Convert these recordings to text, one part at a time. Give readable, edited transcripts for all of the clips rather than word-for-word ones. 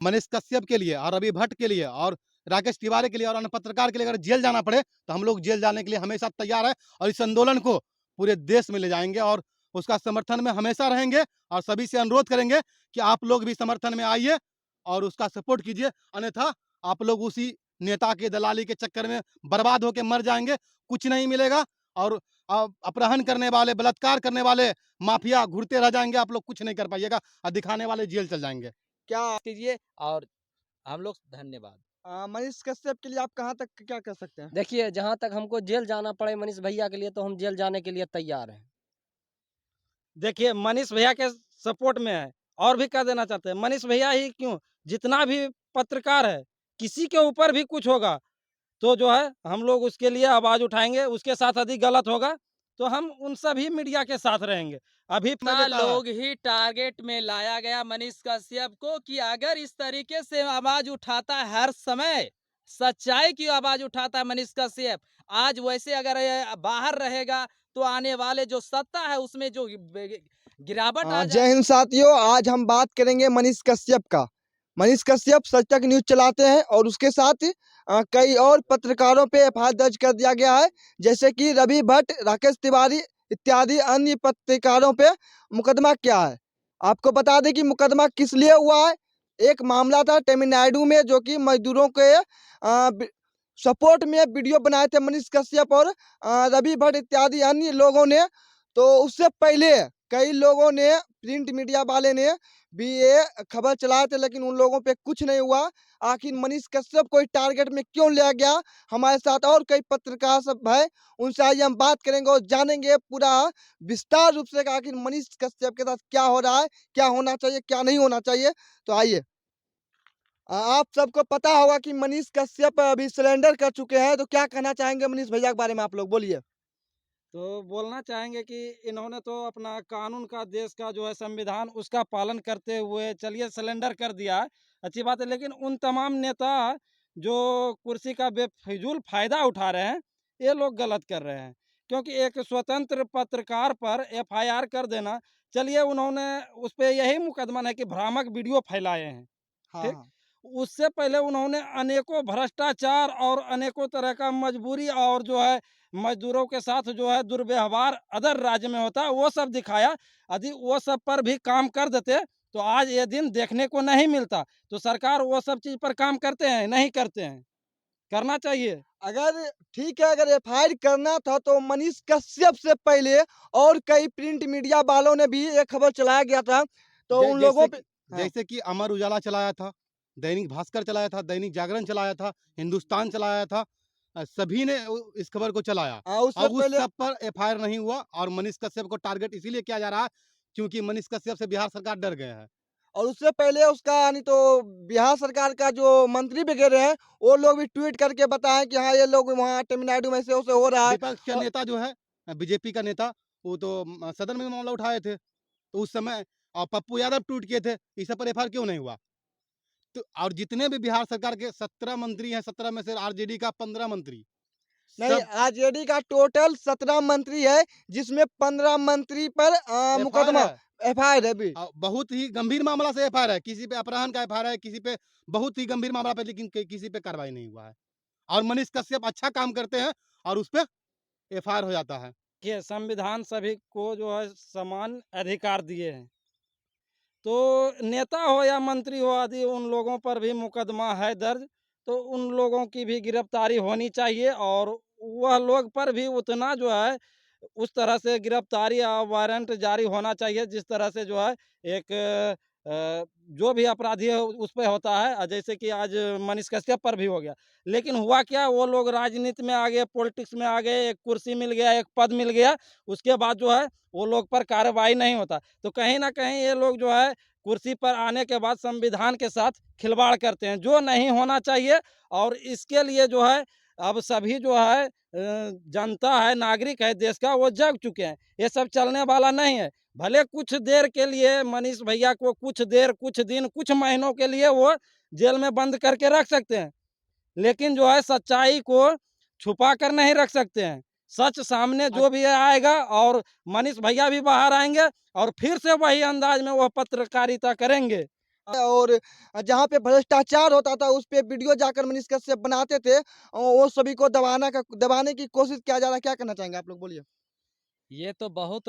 मनीष कश्यप के लिए और रवि भट्ट के लिए और राकेश तिवारी के लिए और अन्य पत्रकार के लिए अगर जेल जाना पड़े तो हम लोग जेल जाने के लिए हमेशा तैयार है और इस आंदोलन को पूरे देश में ले जाएंगे और उसका समर्थन में हमेशा रहेंगे और सभी से अनुरोध करेंगे कि आप लोग भी समर्थन में आइए और उसका सपोर्ट कीजिए, अन्यथा आप लोग उसी नेता के दलाली के चक्कर में बर्बाद होकर मर जाएंगे, कुछ नहीं मिलेगा और अपहरण करने वाले, बलात्कार करने वाले माफिया घूरते रह जाएंगे, आप लोग कुछ नहीं कर पाइएगा और दिखाने वाले जेल चल जाएंगे। क्या कीजिए और हम लोग धन्यवाद। मनीष कश्यप के लिए आप कहाँ तक क्या कर सकते हैं? देखिए, जहाँ तक हमको जेल जाना पड़े मनीष भैया के लिए तो हम जेल जाने के लिए तैयार हैं। देखिए, मनीष भैया के सपोर्ट में है और भी कर देना चाहते हैं। मनीष भैया ही क्यों, जितना भी पत्रकार है, किसी के ऊपर भी कुछ होगा तो जो है हम लोग उसके लिए आवाज़ उठाएँगे, उसके साथ यदि गलत होगा तो हम उन सभी मीडिया के साथ रहेंगे। अभी लोग ही टारगेट में लाया गया मनीष कश्यप को कि अगर इस तरीके से आवाज उठाता है, हर समय सच्चाई की आवाज उठाता है मनीष कश्यप, आज वैसे अगर ये बाहर रहेगा तो आने वाले जो सत्ता है उसमें जो गिरावट आ जय हिंद साथियों, आज हम बात करेंगे मनीष कश्यप का। मनीष कश्यप सच तक न्यूज चलाते हैं और उसके साथ कई और पत्रकारों पे एफआईआर दर्ज कर दिया गया है, जैसे कि रवि भट्ट, राकेश तिवारी इत्यादि अन्य पत्रकारों पे मुकदमा क्या है। आपको बता दें कि मुकदमा किस लिए हुआ है। एक मामला था तमिलनाडु में, जो कि मजदूरों के सपोर्ट में वीडियो बनाए थे मनीष कश्यप और रवि भट्ट इत्यादि अन्य लोगों ने। तो उससे पहले कई लोगों ने, प्रिंट मीडिया वाले ने भी ये खबर चलाए थे, लेकिन उन लोगों पे कुछ नहीं हुआ। आखिर मनीष कश्यप को टारगेट में क्यों लिया गया? हमारे साथ और कई पत्रकार सब है, उनसे आज हम बात करेंगे और जानेंगे पूरा विस्तार रूप से आखिर मनीष कश्यप के साथ क्या हो रहा है, क्या होना चाहिए, क्या नहीं होना चाहिए। तो आइए, आप सबको पता होगा कि मनीष कश्यप अभी सिलेंडर कर चुके हैं, तो क्या कहना चाहेंगे मनीष भैया के बारे में? आप लोग बोलिए। तो बोलना चाहेंगे कि इन्होंने तो अपना कानून का, देश का जो है संविधान, उसका पालन करते हुए चलिए सिलेंडर कर दिया, अच्छी बात है, लेकिन उन तमाम नेता जो कुर्सी का बेफिजूल फायदा उठा रहे हैं, ये लोग गलत कर रहे हैं। क्योंकि एक स्वतंत्र पत्रकार पर एफआईआर कर देना, चलिए उन्होंने उस पर यही मुकदमा है कि भ्रामक वीडियो फैलाए हैं, ठीक। हाँ, उससे पहले उन्होंने अनेकों भ्रष्टाचार और अनेकों तरह का मजबूरी और जो है मजदूरों के साथ जो है दुर्व्यवहार अदर राज्य में होता है, वो सब दिखाया। यदि वो सब पर भी काम कर देते तो आज ये दिन देखने को नहीं मिलता। तो सरकार वो सब चीज़ पर काम करते हैं, नहीं करते हैं, करना चाहिए। अगर ठीक है, अगर एफआईआर करना था तो मनीष कश्यप से पहले और कई प्रिंट मीडिया वालों ने भी ये खबर चलाया गया था, तो उन लोगों पे जैसे कि अमर उजाला चलाया था, दैनिक भास्कर चलाया था, दैनिक जागरण चलाया था, हिंदुस्तान चलाया था, सभी ने इस खबर को चलाया उससे और उस पहले सब पर एफआईआर नहीं हुआ और मनीष कश्यप को टारगेट इसीलिए किया जा रहा है क्योंकि मनीष कश्यप से बिहार सरकार डर गए हैं। और उससे पहले उसका यानी तो बिहार सरकार का जो मंत्री वगैरह हैं, वो लोग भी ट्वीट करके बताएं कि हाँ, ये लोग वहाँ तमिलनाडु में से हो रहा है। विपक्ष का नेता जो है, बीजेपी का नेता, वो तो सदन में मामला उठाए थे, तो उस समय पप्पू यादव ट्वीट किए थे, इस सब पर एफआईआर क्यों नहीं हुआ? तो और जितने भी बिहार सरकार के 17 मंत्री हैं, 17 में से आरजेडी का 15 मंत्री, नहीं, सब आरजेडी का टोटल 17 मंत्री है, जिसमें 15 मंत्री पर एफआईआर मुकदमा है। एफआईआर है अभी। बहुत ही गंभीर मामला से एफआईआर है, किसी पे अपहरण का एफआईआर है, किसी पे बहुत ही गंभीर मामला पे, लेकिन किसी पे कार्रवाई नहीं हुआ है और मनीष कश्यप अच्छा काम करते हैं और उस पे एफआईआर हो जाता है। कि संविधान सभी को जो है समान अधिकार दिए हैं, तो नेता हो या मंत्री हो, यदि उन लोगों पर भी मुकदमा है दर्ज तो उन लोगों की भी गिरफ्तारी होनी चाहिए और वह लोग पर भी उतना जो है उस तरह से गिरफ्तारी या वारंट जारी होना चाहिए जिस तरह से जो है एक जो भी अपराधी है उस पे होता है, जैसे कि आज मनीष कश्यप पर भी हो गया। लेकिन हुआ क्या, वो लोग राजनीति में आ गए, पॉलिटिक्स में आ गए, एक कुर्सी मिल गया, एक पद मिल गया, उसके बाद जो है वो लोग पर कार्रवाई नहीं होता। तो कहीं न कहीं ये लोग जो है कुर्सी पर आने के बाद संविधान के साथ खिलवाड़ करते हैं, जो नहीं होना चाहिए। और इसके लिए जो है अब सभी जो है जनता है, नागरिक है देश का, वो जग चुके हैं। ये सब चलने वाला नहीं है। भले कुछ देर के लिए मनीष भैया को कुछ देर, कुछ दिन, कुछ महीनों के लिए वो जेल में बंद करके रख सकते हैं, लेकिन जो है सच्चाई को छुपा कर नहीं रख सकते हैं। सच सामने जो भी आएगा और मनीष भैया भी बाहर आएंगे और फिर से वही अंदाज में वो पत्रकारिता करेंगे। और जहाँ पे भ्रष्टाचार होता था उस पे वीडियो जाकर मनीष कश्यप बनाते थे वो सभी को दबाने की कोशिश किया जा रहा है। क्या कहना चाहेंगे आप लोग, बोलिए। ये तो बहुत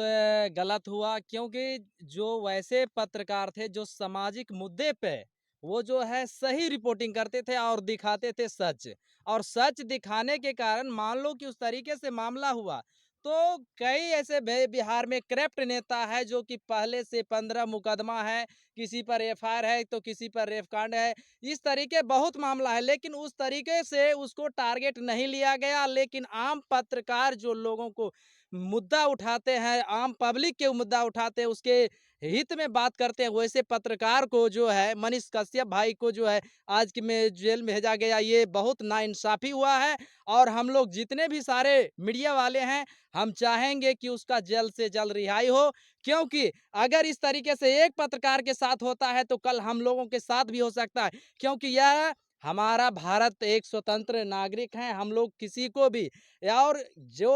गलत हुआ, क्योंकि जो वैसे पत्रकार थे जो सामाजिक मुद्दे पे वो जो है सही रिपोर्टिंग करते थे और दिखाते थे सच, और सच दिखाने के कारण मान लो कि उस तरीके से मामला हुआ, तो कई ऐसे बिहार में करप्ट नेता है जो कि पहले से 15 मुकदमा है, किसी पर एफआईआर है तो किसी पर रेप कांड है, इस तरीके बहुत मामला है, लेकिन उस तरीके से उसको टारगेट नहीं लिया गया। लेकिन आम पत्रकार जो लोगों को मुद्दा उठाते हैं, आम पब्लिक के मुद्दा उठाते हैं, उसके हित में बात करते हैं, वैसे पत्रकार को जो है मनीष कश्यप भाई को जो है आज के में जेल में भेजा गया, ये बहुत नाइंसाफी हुआ है। और हम लोग जितने भी सारे मीडिया वाले हैं, हम चाहेंगे कि उसका जल्द से जल्द रिहाई हो, क्योंकि अगर इस तरीके से एक पत्रकार के साथ होता है तो कल हम लोगों के साथ भी हो सकता है, क्योंकि यह हमारा भारत एक स्वतंत्र नागरिक है, हम लोग किसी को भी और जो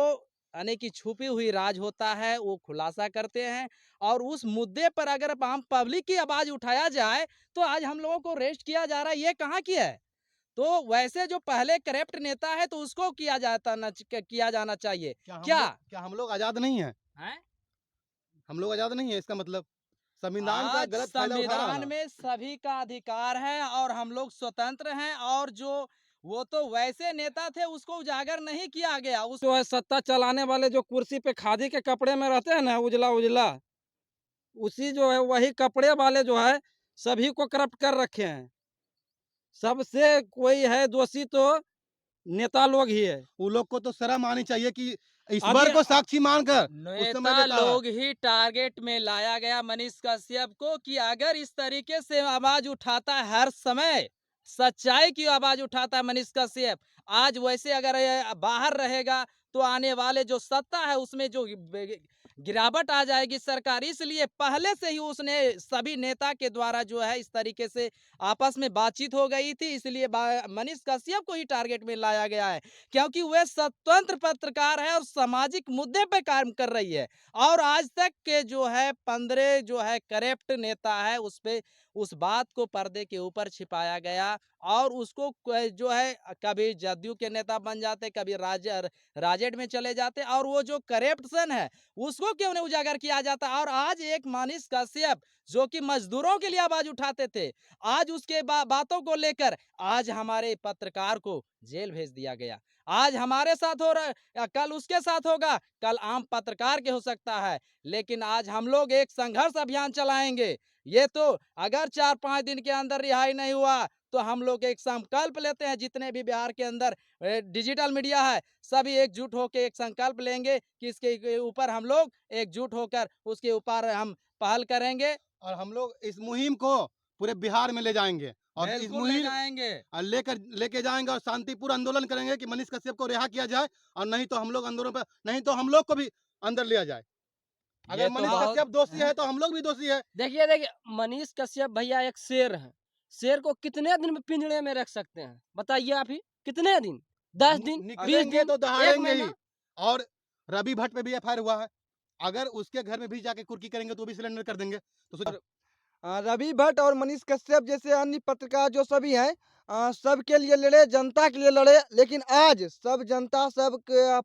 यानी कि छुपी हुई राज होता है वो खुलासा करते हैं, और उस मुद्दे पर अगर आम पब्लिक की आवाज उठाया जाए तो आज हम लोगों को अरेस्ट किया जा रहा है, ये कहाँ की है। तो वैसे जो पहले करप्ट नेता है तो उसको किया जाना चाहिए। क्या हम लोग आजाद नहीं है? हैं? हम लोग आजाद नहीं है इसका मतलब संविधान का आज गलत फायदा उठा रहा है संविधान ना। में सभी का अधिकार है और हम लोग स्वतंत्र हैं, और जो वो तो वैसे नेता थे उसको उजागर नहीं किया गया। उस जो है सत्ता चलाने वाले जो कुर्सी पे खादी के कपड़े में रहते हैं ना, उजला उजला, उसी जो है वही कपड़े वाले जो है सभी को करप्ट कर रखे हैं। सबसे कोई है दोषी तो नेता लोग ही है। वो लोग को तो शर्म आनी चाहिए कि अभी ईश्वर को साक्षी मानकर उस समय नेता देता है। लोग ही टारगेट में लाया गया मनीष कश्यप को, कि अगर इस तरीके से आवाज उठाता है हर समय, सच्चाई की आवाज उठाता है मनीष कश्यप, आज वैसे अगर ये बाहर रहेगा तो आने वाले जो सत्ता है उसमें जो गिरावट आ जाएगी सरकार, इसलिए पहले से ही उसने सभी नेता के द्वारा जो है इस तरीके से आपस में बातचीत हो गई थी, इसलिए मनीष कश्यप को ही टारगेट में लाया गया है, क्योंकि वह स्वतंत्र पत्रकार है और सामाजिक मुद्दे पे काम कर रही है। और आज तक के जो है 15 जो है करप्ट नेता है उस पे उस बात को पर्दे के ऊपर छिपाया गया, और उसको जो है कभी जदयू के नेता बन जाते, कभी राजेड में चले जाते, और वो जो करप्शन है उसको क्यों नहीं उजागर किया जाता। और आज एक मनीष कश्यप जो कि मजदूरों के लिए आवाज उठाते थे, आज उसके बातों को लेकर आज हमारे पत्रकार को जेल भेज दिया गया। आज हमारे साथ हो रहा है या कल उसके साथ होगा, कल आम पत्रकार के हो सकता है, लेकिन आज हम लोग एक संघर्ष अभियान चलाएंगे। ये तो अगर 4-5 दिन के अंदर रिहाई नहीं हुआ तो हम लोग एक संकल्प लेते हैं, जितने भी बिहार के अंदर डिजिटल मीडिया है सभी एकजुट होकर एक संकल्प लेंगे कि इसके ऊपर हम लोग एकजुट होकर उसके ऊपर हम पहल करेंगे। और हम लोग इस मुहिम को पूरे बिहार में ले जाएंगे और इस बिल्कुल ले मुहिम जाएंगे। लेके जाएंगे और शांतिपूर्ण आंदोलन करेंगे कि मनीष कश्यप को रिहा किया जाए, और नहीं तो हम लोग आंदोलन पर, नहीं तो हम लोग को भी अंदर लिया जाए। ये अगर तो मनीष बहुत कश्यप दोषी है तो हम लोग भी दोषी है। देखिए देखिए, मनीष कश्यप भैया एक शेर है। शेर को कितने दिन में पिंजड़े में रख सकते हैं, बताइए आप ही। कितने दिन? 10 दिन, 20 निकलेंगे दिन, तो 1 दहाड़ेंगे ही। महीना? और रवि भट्ट पे भी एफआईआर हुआ है, अगर उसके घर में भी जाके कुर्की करेंगे तो भी सिलेंडर कर देंगे। तो रवि भट्ट और मनीष कश्यप जैसे अन्य पत्रकार जो सभी हैं सब के लिए लड़े, जनता के लिए लड़े, लेकिन आज सब जनता, सब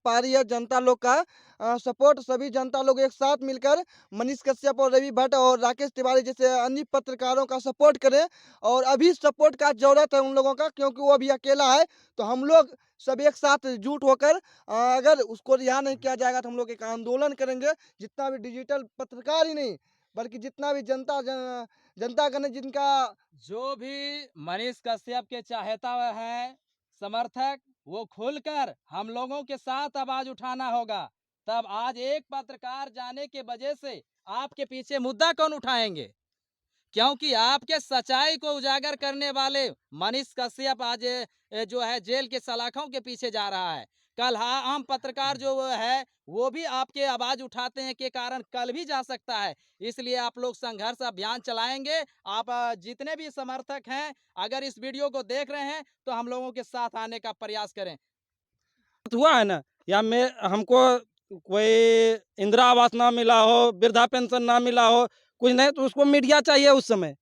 पारी है जनता लोग का सपोर्ट, सभी जनता लोग एक साथ मिलकर मनीष कश्यप और रवि भट्ट और राकेश तिवारी जैसे अन्य पत्रकारों का सपोर्ट करें। और अभी सपोर्ट का जरूरत है उन लोगों का, क्योंकि वो अभी अकेला है। तो हम लोग सब एक साथ जुट होकर अगर उसको रिहा नहीं किया जाएगा तो हम लोग एक आंदोलन करेंगे। जितना भी डिजिटल पत्रकार ही नहीं बल्कि जितना भी जनतागण जिनका जो भी मनीष कश्यप के चाहता है समर्थक, वो खुलकर हम लोगों के साथ आवाज उठाना होगा, तब आज एक पत्रकार जाने के वजह से आपके पीछे मुद्दा कौन उठाएंगे, क्योंकि आपके सच्चाई को उजागर करने वाले मनीष कश्यप आज जो है जेल के सलाखों के पीछे जा रहा है। कल आम पत्रकार जो वो है वो भी आपके आवाज उठाते हैं के कारण कल भी जा सकता है, इसलिए आप लोग संघर्ष अभियान चलाएंगे। आप जितने भी समर्थक हैं अगर इस वीडियो को देख रहे हैं तो हम लोगों के साथ आने का प्रयास करें। हुआ है ना, या मैं हमको कोई इंदिरा आवास ना मिला हो, वृद्धा पेंशन ना मिला हो, कुछ नहीं, तो उसको मीडिया चाहिए उस समय।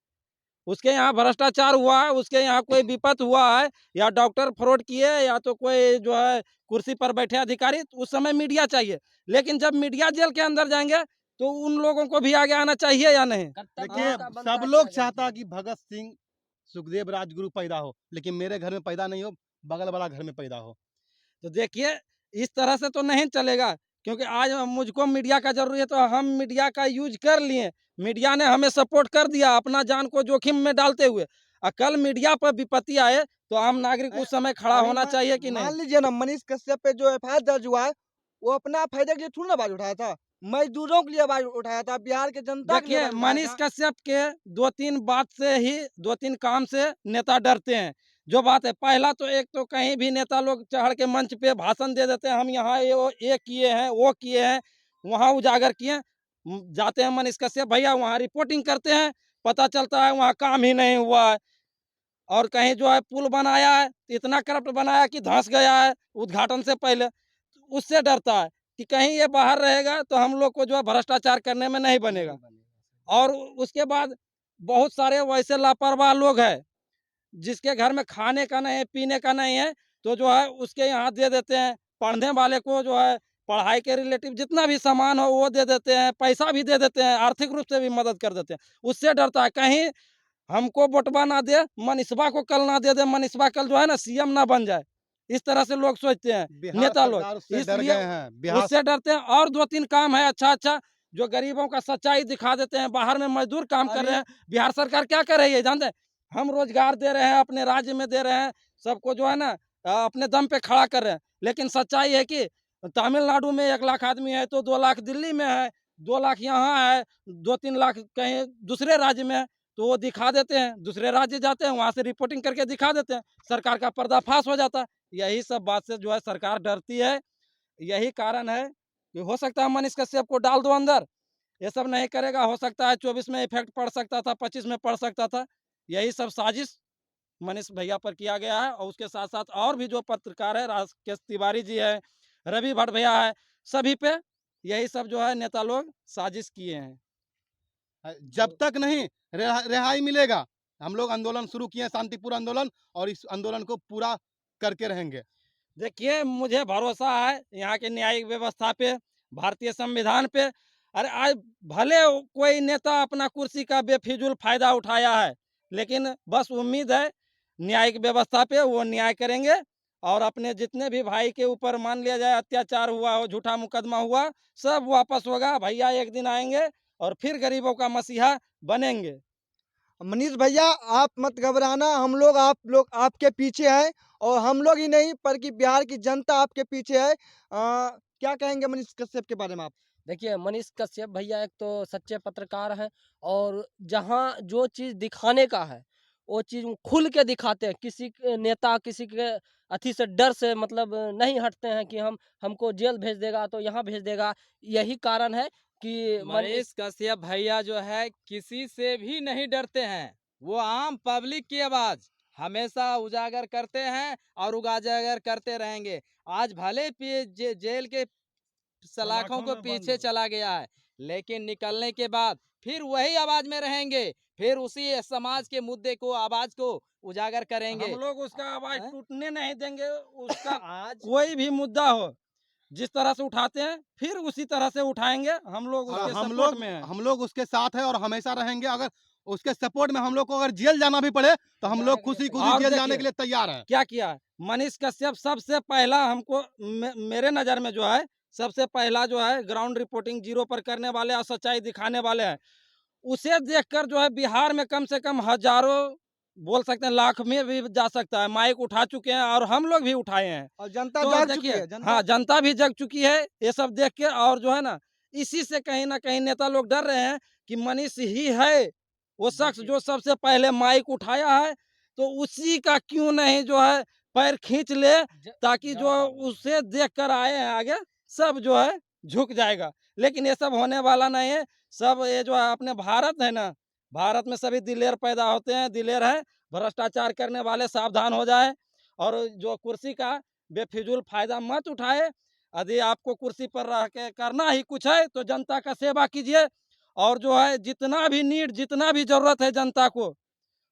उसके यहाँ भ्रष्टाचार हुआ है, उसके यहाँ कोई विपत हुआ है, या डॉक्टर फ्रॉड किए, या तो कोई जो है कुर्सी पर बैठे अधिकारी, तो उस समय मीडिया चाहिए। लेकिन जब मीडिया जेल के अंदर जाएंगे तो उन लोगों को भी आगे आना चाहिए या नहीं? देखिए सब लोग चाहता कि भगत सिंह सुखदेव राजगुरु पैदा हो, लेकिन मेरे घर में पैदा नहीं हो, बगल वाला घर में पैदा हो। तो देखिए इस तरह से तो नहीं चलेगा, क्योंकि आज मुझको मीडिया का जरूरी है तो हम मीडिया का यूज कर लिए, मीडिया ने हमें सपोर्ट कर दिया अपना जान को जोखिम में डालते हुए। कल मीडिया पर विपत्ति आए तो आम नागरिक उस समय खड़ा होना चाहिए कि मान नहीं? लीजिए ना, मनीष कश्यप पे जो एफआईआर दर्ज हुआ है, वो अपना फायदे के लिए थोड़ी ना आवाज उठाया था, मजदूरों के लिए आवाज उठाया था, बिहार के जनता के लिए देखिए आवाज उठाया मनीष था। कश्यप के 2-3 बात से ही 2-3 काम से नेता डरते हैं। जो बात है, पहला तो एक तो कहीं भी नेता लोग चढ़ के मंच पे भाषण दे देते हैं, हम यहाँ ये किए हैं, वो किए हैं, वहाँ उजागर किए। जाते हैं मनीष कश्यप भैया वहाँ रिपोर्टिंग करते हैं, पता चलता है वहाँ काम ही नहीं हुआ है। और कहीं जो है पुल बनाया है, इतना करप्ट बनाया कि धंस गया है उद्घाटन से पहले। उससे डरता है कि कहीं ये बाहर रहेगा तो हम लोग को जो है भ्रष्टाचार करने में नहीं बनेगा। और उसके बाद बहुत सारे वैसे लापरवाह लोग हैं, जिसके घर में खाने का नहीं है, पीने का नहीं है, तो जो है उसके यहाँ दे देते हैं। पढ़ने वाले को जो है पढ़ाई के रिलेटिव जितना भी सामान हो वो दे देते हैं, पैसा भी दे देते हैं, आर्थिक रूप से भी मदद कर देते हैं। उससे डरता है कहीं हमको वोटवा ना दे, मनीषवा को कल ना दे दे, मनीषवा कल जो है ना सीएम ना बन जाए। इस तरह से लोग सोचते हैं बिहार नेता लोग, सरकार उससे डर इसलिए गए हैं। बिहार उससे डरते हैं। और 2-3 काम है अच्छा जो गरीबों का सच्चाई दिखा देते हैं। बाहर में मजदूर काम कर रहे हैं, बिहार सरकार क्या कर रही है जानते हैं? हम रोजगार दे रहे हैं, अपने राज्य में दे रहे हैं, सबको जो है ना अपने दम पे खड़ा कर रहे हैं। लेकिन सच्चाई है कि तमिलनाडु में 1 लाख आदमी है तो 2 लाख दिल्ली में है, 2 लाख यहाँ है, 2-3 लाख कहीं दूसरे राज्य में है। तो वो दिखा देते हैं, दूसरे राज्य जाते हैं, वहाँ से रिपोर्टिंग करके दिखा देते हैं, सरकार का पर्दाफाश हो जाता है। यही सब बात से जो है सरकार डरती है। यही कारण है कि हो सकता है मनीष कश्यप को डाल दो अंदर, ये सब नहीं करेगा, हो सकता है 24 में इफेक्ट पड़ सकता था, 25 में पड़ सकता था। यही सब साजिश मनीष भैया पर किया गया है। और उसके साथ साथ और भी जो पत्रकार है, राकेश तिवारी जी है, रवि भट्ट भैया है, सभी पे यही सब जो है नेता लोग साजिश किए हैं। जब तक नहीं रिहाई मिलेगा, हम लोग आंदोलन शुरू किए हैं, शांतिपूर्ण आंदोलन, और इस आंदोलन को पूरा करके रहेंगे। देखिए मुझे भरोसा है यहाँ के न्यायिक व्यवस्था पे, भारतीय संविधान पे। अरे आज भले कोई नेता अपना कुर्सी का बेफिजूल फायदा उठाया है, लेकिन बस उम्मीद है न्यायिक व्यवस्था पे वो न्याय करेंगे। और अपने जितने भी भाई के ऊपर मान लिया जाए अत्याचार हुआ हो, झूठा मुकदमा हुआ, सब वापस होगा। भैया एक दिन आएंगे और फिर गरीबों का मसीहा बनेंगे। मनीष भैया, आप मत घबराना, हम लोग आप लोग आपके पीछे हैं, और हम लोग ही नहीं बल्कि बिहार की जनता आपके पीछे है। क्या कहेंगे मनीष कश्यप के बारे में आप? देखिए मनीष कश्यप भैया एक तो सच्चे पत्रकार हैं, और जहाँ जो चीज़ दिखाने का है वो चीज़ वो खुल के दिखाते हैं। किसी के नेता किसी के अथी से डर से मतलब नहीं हटते हैं कि हमको जेल भेज देगा तो यहाँ भेज देगा। यही कारण है कि मनीष कश्यप भैया जो है किसी से भी नहीं डरते हैं। वो आम पब्लिक की आवाज हमेशा उजागर करते हैं और उजागर करते रहेंगे। आज भले जेल के सलाखों को पीछे चला गया है, लेकिन निकलने के बाद फिर वही आवाज में रहेंगे, फिर उसी समाज के मुद्दे को आवाज को उजागर करेंगे। हम लोग उसका आवाज हैं? टूटने नहीं देंगे। उसका आज कोई भी मुद्दा हो, जिस तरह से उठाते हैं फिर उसी तरह से उठाएंगे। हम लोग और उसके हम सपोर्ट लोग में हैं। हम लोग उसके साथ हैं और हमेशा रहेंगे। अगर उसके सपोर्ट में हम लोग को अगर जेल जाना भी पड़े तो हम लोग खुशी खुशी और जेल जाने देखिए, के लिए तैयार हैं। क्या किया है मनीष कश्यप? सबसे पहला हमको मेरे नज़र में जो है सबसे पहला जो है ग्राउंड रिपोर्टिंग जीरो पर करने वाले और सच्चाई दिखाने वाले हैं। उसे देखकर जो है बिहार में कम से कम हजारों, बोल सकते हैं लाख में भी जा सकता है, माइक उठा चुके हैं और हम लोग भी उठाए हैं। और जनता तो जाग चुकी देखिए, है, जनता हाँ जनता भी जग चुकी है ये सब देख के। और जो है ना इसी से कहीं ना कहीं नेता लोग डर रहे हैं कि मनीष ही है वो शख्स जो सबसे पहले माइक उठाया है, तो उसी का क्यों नहीं जो है पैर खींच ले, ताकि जो उसे देख कर आए हैं आगे सब जो है झुक जाएगा। लेकिन ये सब होने वाला नहीं है। सब ये जो है अपने भारत है ना, भारत में सभी दिलेर पैदा होते हैं, दिलेर है। भ्रष्टाचार करने वाले सावधान हो जाए और जो कुर्सी का बेफिजूल फायदा मत उठाए। यदि आपको कुर्सी पर रह के करना ही कुछ है तो जनता का सेवा कीजिए। और जो है जितना भी नीड, जितना भी जरूरत है जनता को,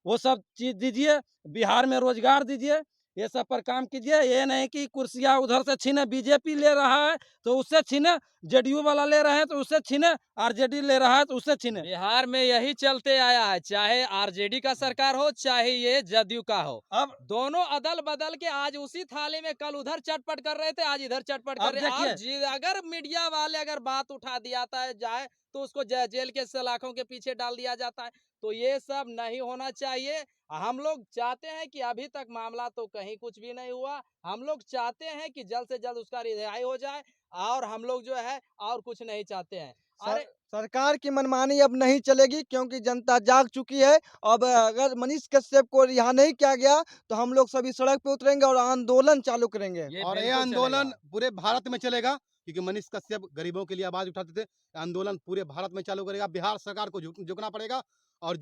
वो सब चीज़ दीजिए, बिहार में रोजगार दीजिए, ये सब पर काम कीजिए। ये नहीं कि कुर्सियाँ उधर से छीने, बीजेपी ले रहा है तो उससे छीने, जेडीयू वाला ले रहे हैं तो उससे छीने, आरजेडी ले रहा है तो उससे छीने। बिहार में यही चलते आया है, चाहे आरजेडी का सरकार हो चाहे ये जदयू का हो। अब दोनों अदल बदल के आज उसी थाली में कल उधर चटपट कर रहे थे, आज इधर चटपट कर अब रहे हैं। और देखिए, अगर मीडिया वाले अगर बात उठा दिया जाए तो उसको जेल के सलाखों के पीछे डाल दिया जाता है। तो ये सब नहीं होना चाहिए। हम लोग चाहते हैं कि अभी तक मामला तो कहीं कुछ भी नहीं हुआ। हम लोग चाहते हैं कि जल्द से जल्द उसका रिहाई हो जाए और हम लोग जो है और कुछ नहीं चाहते हैं। सर, अरे सरकार की मनमानी अब नहीं चलेगी क्योंकि जनता जाग चुकी है। अब अगर मनीष कश्यप को रिहा नहीं किया गया तो हम लोग सभी सड़क पे उतरेंगे और आंदोलन चालू करेंगे। ये और ये बिल्कुल आंदोलन चलेगा। पूरे भारत में चलेगा, क्योंकि मनीष कश्यप गरीबों के लिए आवाज उठाते थे। आंदोलन पूरे भारत में चालू करेगा, बिहार सरकार को झुकना पड़ेगा। और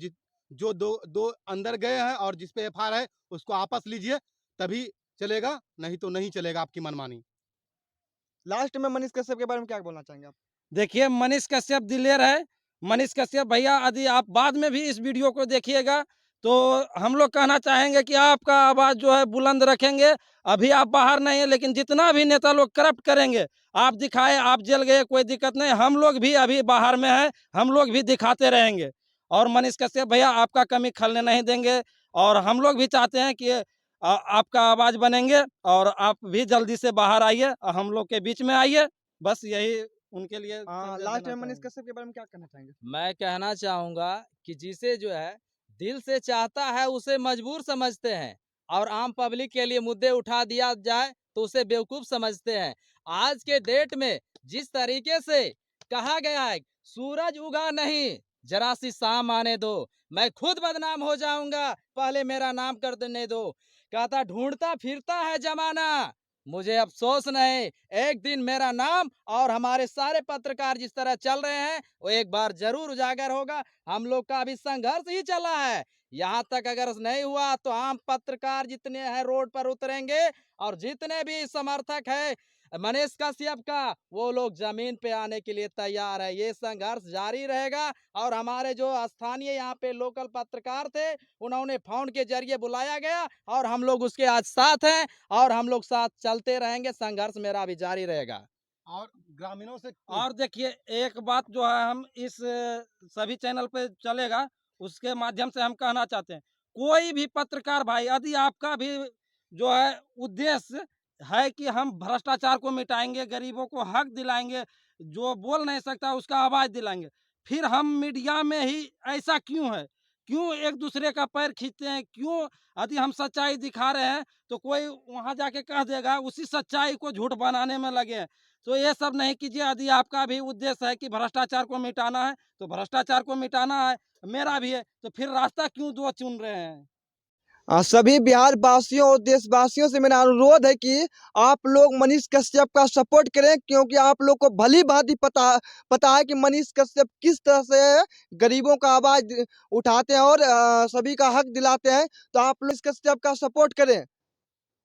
जो दो दो अंदर गए हैं और जिस पे एफआईआर है उसको आपस लीजिए, तभी चलेगा, नहीं तो नहीं चलेगा आपकी मनमानी। लास्ट में मनीष कश्यप के बारे में क्या बोलना चाहेंगे आप? देखिए मनीष कश्यप दिलेर है। मनीष कश्यप भैया, यदि आप बाद में भी इस वीडियो को देखिएगा तो हम लोग कहना चाहेंगे कि आपका आवाज़ जो है बुलंद रखेंगे। अभी आप बाहर नहीं है, लेकिन जितना भी नेता लोग करप्ट करेंगे, आप दिखाए, आप जेल गए, कोई दिक्कत नहीं, हम लोग भी अभी बाहर में हैं, हम लोग भी दिखाते रहेंगे। और मनीष कश्यप भैया, आपका कमी खलने नहीं देंगे। और हम लोग भी चाहते हैं कि आपका आवाज़ बनेंगे और आप भी जल्दी से बाहर आइए, हम लोग के बीच में आइए। बस यही उनके लिए संदेश लास्ट देना में मनीष चाहेंगे। कश्यप के बारे में क्या कहना चाहेंगे? मैं कहना चाहूँगा कि जिसे जो है दिल से चाहता है उसे मजबूर समझते हैं और आम पब्लिक के लिए मुद्दे उठा दिया जाए तो उसे बेवकूफ समझते हैं। आज के डेट में जिस तरीके से कहा गया है सूरज उगा नहीं, जरा सी शाम आने दो, मैं खुद बदनाम हो जाऊंगा, पहले मेरा नाम कर देने दो। कहता ढूंढता फिरता है जमाना, मुझे अफसोस नहीं, एक दिन मेरा नाम और हमारे सारे पत्रकार जिस तरह चल रहे हैं वो एक बार जरूर उजागर होगा। हम लोग का अभी संघर्ष ही चला है, यहाँ तक अगर नहीं हुआ तो आम पत्रकार जितने हैं रोड पर उतरेंगे और जितने भी समर्थक है मनीष कश्यप का वो लोग जमीन पे आने के लिए तैयार है। ये संघर्ष जारी रहेगा और हमारे जो स्थानीय यहाँ पे लोकल पत्रकार थे उन्होंने फोन के जरिए बुलाया गया और हम लोग उसके आज साथ हैं और हम लोग साथ चलते रहेंगे, संघर्ष मेरा भी जारी रहेगा। और ग्रामीणों से और देखिए, एक बात जो है हम इस सभी चैनल पे चलेगा, उसके माध्यम से हम कहना चाहते हैं, कोई भी पत्रकार भाई, यदि आपका भी जो है उद्देश्य है कि हम भ्रष्टाचार को मिटाएंगे, गरीबों को हक दिलाएंगे, जो बोल नहीं सकता उसका आवाज़ दिलाएंगे, फिर हम मीडिया में ही ऐसा क्यों है? क्यों एक दूसरे का पैर खींचते हैं? क्यों यदि हम सच्चाई दिखा रहे हैं तो कोई वहाँ जाके कह देगा, उसी सच्चाई को झूठ बनाने में लगे हैं। तो ये सब नहीं कीजिए। यदि आपका भी उद्देश्य है कि भ्रष्टाचार को मिटाना है तो भ्रष्टाचार को मिटाना है, मेरा भी है, तो फिर रास्ता क्यों दो चुन रहे हैं? सभी बिहार वासियों और देशवासियों से मेरा अनुरोध है कि आप लोग मनीष कश्यप का सपोर्ट करें क्योंकि आप लोग को भली भांति पता है कि मनीष कश्यप किस तरह से गरीबों का आवाज उठाते हैं और सभी का हक दिलाते हैं। तो आप लोग मनीष कश्यप का सपोर्ट करें।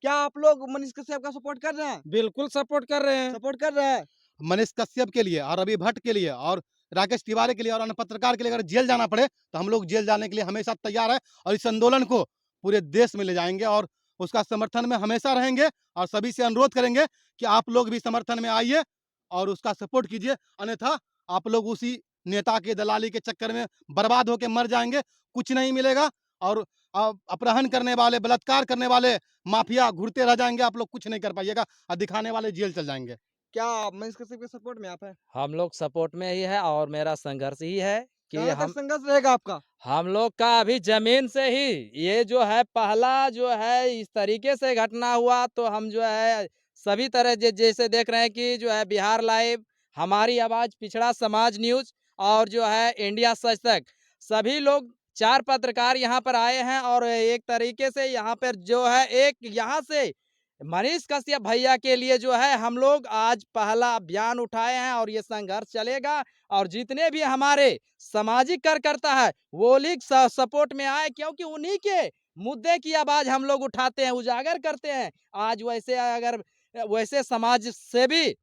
क्या आप लोग मनीष कश्यप का सपोर्ट कर रहे हैं? बिल्कुल सपोर्ट कर रहे हैं। सपोर्ट कर रहे हैं। मनीष कश्यप के लिए और रवि भट्ट के लिए और राकेश तिवारी के लिए और अन्य पत्रकार के लिए अगर जेल जाना पड़े तो हम लोग जेल जाने के लिए हमेशा तैयार है। और इस आंदोलन को पूरे देश में ले जाएंगे और उसका समर्थन में हमेशा रहेंगे। और सभी से अनुरोध करेंगे कि आप लोग भी समर्थन में आइए और उसका सपोर्ट कीजिए, अन्यथा आप लोग उसी नेता के दलाली के चक्कर में बर्बाद होकर मर जाएंगे, कुछ नहीं मिलेगा। और अपहरण करने वाले, बलात्कार करने वाले माफिया घूरते रह जाएंगे, आप लोग कुछ नहीं कर पाइएगा और दिखाने वाले जेल चल जाएंगे। क्या मनीष कश्यप के सपोर्ट में आप हैं? हम लोग सपोर्ट में ही है और मेरा संघर्ष ही है कि कहाँ तक हम संघर्ष रहेगा आपका? हम लोग का अभी जमीन से ही ये जो है पहला जो है इस तरीके से घटना हुआ तो हम जो है सभी तरह जैसे देख रहे हैं कि जो है बिहार लाइव, हमारी आवाज, पिछड़ा समाज न्यूज और जो है इंडिया सच तक, सभी लोग 4 पत्रकार यहाँ पर आए हैं और एक तरीके से यहाँ पर जो है एक यहाँ से मनीष कश्यप भैया के लिए जो है हम लोग आज पहला अभियान उठाए हैं और ये संघर्ष चलेगा। और जितने भी हमारे सामाजिक कार्यकर्ता है वो लोग सपोर्ट में आए क्योंकि उन्हीं के मुद्दे की आवाज हम लोग उठाते हैं, उजागर करते हैं। आज वैसे अगर वैसे समाज से भी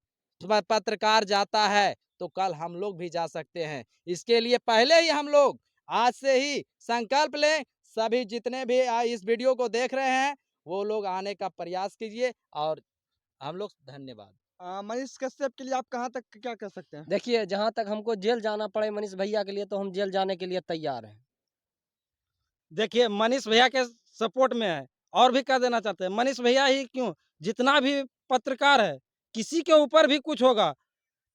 पत्रकार जाता है तो कल हम लोग भी जा सकते हैं। इसके लिए पहले ही हम लोग आज से ही संकल्प लें, सभी जितने भी इस वीडियो को देख रहे हैं वो लोग आने का प्रयास कीजिए और हम लोग धन्यवाद। मनीष कश्यप के लिए आप कहाँ तक क्या कर सकते हैं? देखिए, जहाँ तक हमको जेल जाना पड़े मनीष भैया के लिए, तो हम जेल जाने के लिए तैयार हैं। देखिए मनीष भैया के सपोर्ट में है और भी कह देना चाहते हैं मनीष भैया ही क्यों, जितना भी पत्रकार है किसी के ऊपर भी कुछ होगा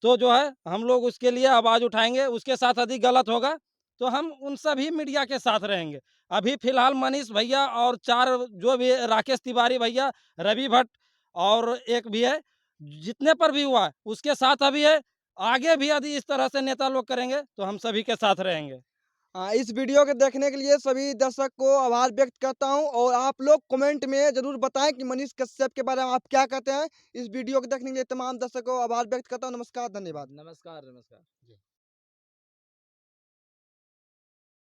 तो जो है हम लोग उसके लिए आवाज़ उठाएंगे, उसके साथ यदि गलत होगा तो हम उन सभी मीडिया के साथ रहेंगे। अभी फिलहाल मनीष भैया और 4 जो भी राकेश तिवारी भैया, रवि भट्ट और एक भी है, जितने पर भी हुआ है उसके साथ अभी है। आगे भी यदि इस तरह से नेता लोग करेंगे तो हम सभी के साथ रहेंगे। इस वीडियो को देखने के लिए सभी दर्शक को आभार व्यक्त करता हूं और आप लोग कमेंट में ज़रूर बताएं कि मनीष कश्यप के बारे में आप क्या कहते हैं। इस वीडियो को देखने के लिए तमाम दर्शकों को आभार व्यक्त करता हूं। नमस्कार, धन्यवाद। नमस्कार, नमस्कार।